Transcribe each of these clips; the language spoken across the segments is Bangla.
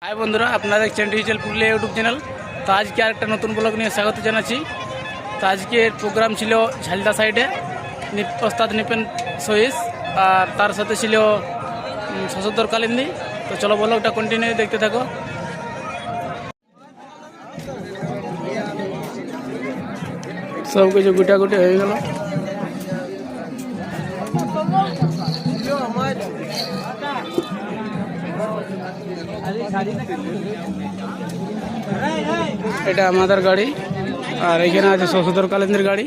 হাই বন্ধুরা, আপনারা দেখছেন ডিজিটাল পুরুলিয়া ইউটিউব চ্যানেল। তো আজকে আরেকটা নতুন ব্লগ নিয়ে স্বাগত জানাচ্ছি। তো আজকের প্রোগ্রাম ছিল ঝালদা সাইডে ওস্তাদ নিপেন সহিস, আর তার সাথে ছিল সশোধর কালিন্দি। তো চলো ব্লগটা কন্টিনিউ দেখতে থাকো। সব কিছু গুটাগুটি হয়ে গেল। এটা আমাদের গাড়ি, আর এখানে আছে সশোধর কালিন্দির গাড়ি।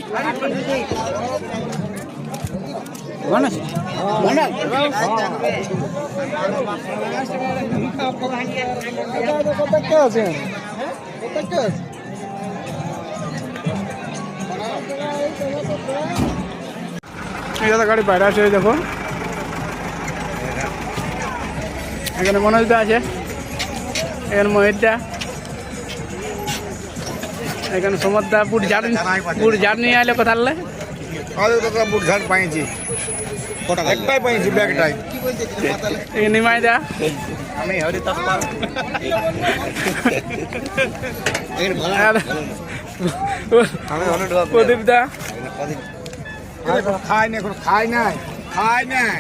গাড়ি বাইরে আছে, দেখো এখানে মনোজদা আছে, এখানে মহিতদা, এখানে সমরদা। বুট ঝাড় নিয়ে আইলে কোথায় বুট ঝাড় পাইছি, একটাই পাইছি, ব্যাগটাই নিমাই দা, আমি হরিদাস প্রদীপ দা। খাই না, এখন খাই নাই, খাই নাই।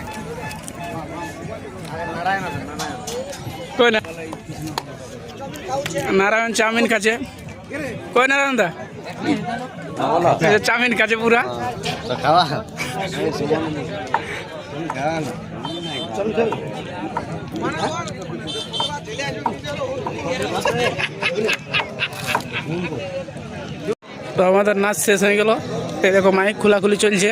কই না নারায়ণ চাউমিন খাচ্ছে। কই নারায়ণ দা চাউমিন খাচ্ছে পুরা। তো আমাদের নাচ শেষ হয়ে গেল। এই দেখো মাইক খোলাখুলি চলছে।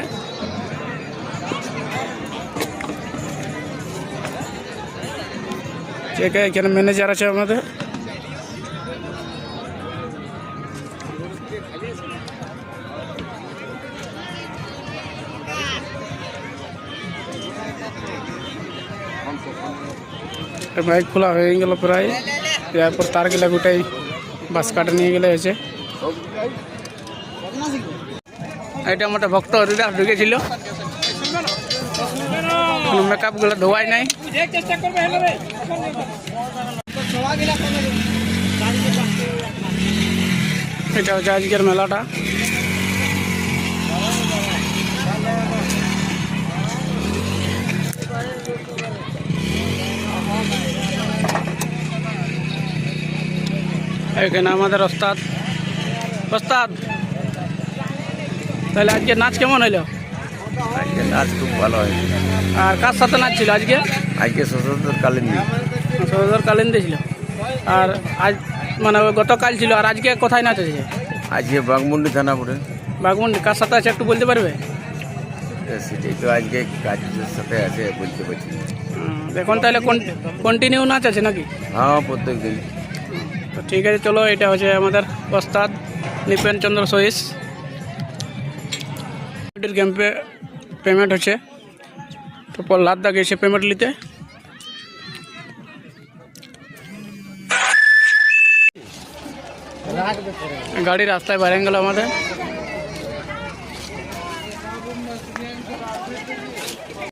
এখানে ম্যানেজার আছে আমাদের। মাইক খোলা হয়ে গেল প্রায়। এরপর তার গেলে গোটাই বাস কাটে নিয়ে গেলে হয়েছে। এটা আমার ভক্ত হরিদাস ঢুকেছিল, মেকআপ গুলো ধোয়াই নাই। এটা হচ্ছে আজকের মেলাটা। এখানে আমাদের ওস্তাদ। তাহলে আজকে নাচ কেমন হইলো? আজকে নাচ খুব ভালো হয়। আর কার সাথে নাচ ছিল আজকে? আজকে সশোধর কালিন্দি ছিল। আর আজ মানে গতকাল ছিল, আর আজকে কোথায় নাচ আছে? আজকে বাঘমুন্ডি থানাপুরে। বাঘমুন্ডি কার সাথে আছে একটু বলতে পারবে? সেটাই তো আজকে কাজের সাথে আছে, বলতে পারছি। এখন তাহলে কন্টিনিউ নাচ আছে নাকি? হ্যাঁ, প্রত্যেক দিন। তো ঠিক আছে, চলো। এটা হচ্ছে আমাদের ওস্তাদ নিপেন চন্দ্র সহিস। ক্যাম্পে পেমেন্ট হচ্ছে, তো প্রহ্লাদ দা গেছে পেমেন্ট নিতে। গাড়ি রাস্তায় বাইরে গেল আমাদের।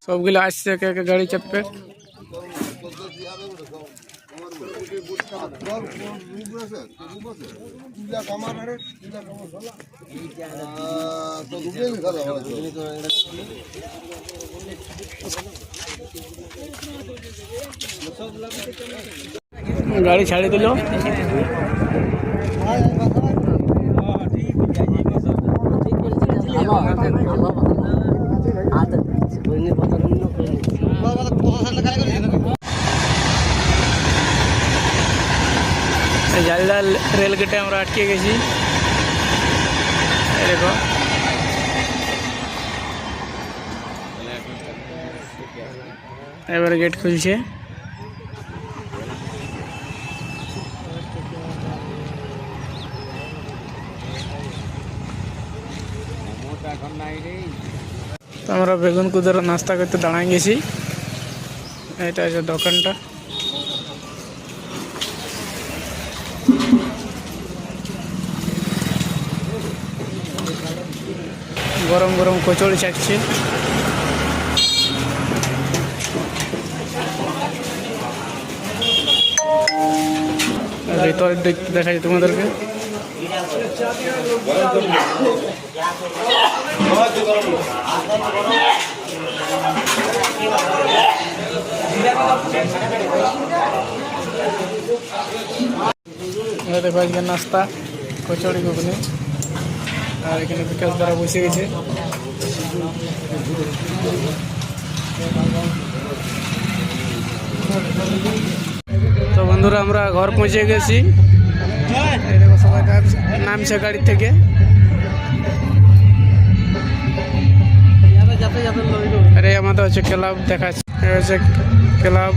সবগুলো আসছে একে একে গাড়ি চাপবে। গাড়ি ছাড়ি দিল। ঝালদা রেল গেটে আমরা আটকে গেছি। দেখো এবারে গেট খুলছে। তো আমরা বেগুন কুদের নাস্তা করতে দাঁড়ায় গেছি। এটা হচ্ছে দোকানটা। গরম গরম কচুরি চাচ্ছি। ভিতর দেখাই তোমাদেরকে। দেখো আজকে নাস্তা কচুরি ঘুগনি, আর এখানে বিকাশ দ্বারা বসে গেছে। তো বন্ধুরা আমরা ঘর পৌঁছে গেছি। এই দেখো সবাই নামছে গাড়ি থেকে। আরে আমাদের হচ্ছে ক্লাব দেখাচ্ছে, হচ্ছে ক্লাব।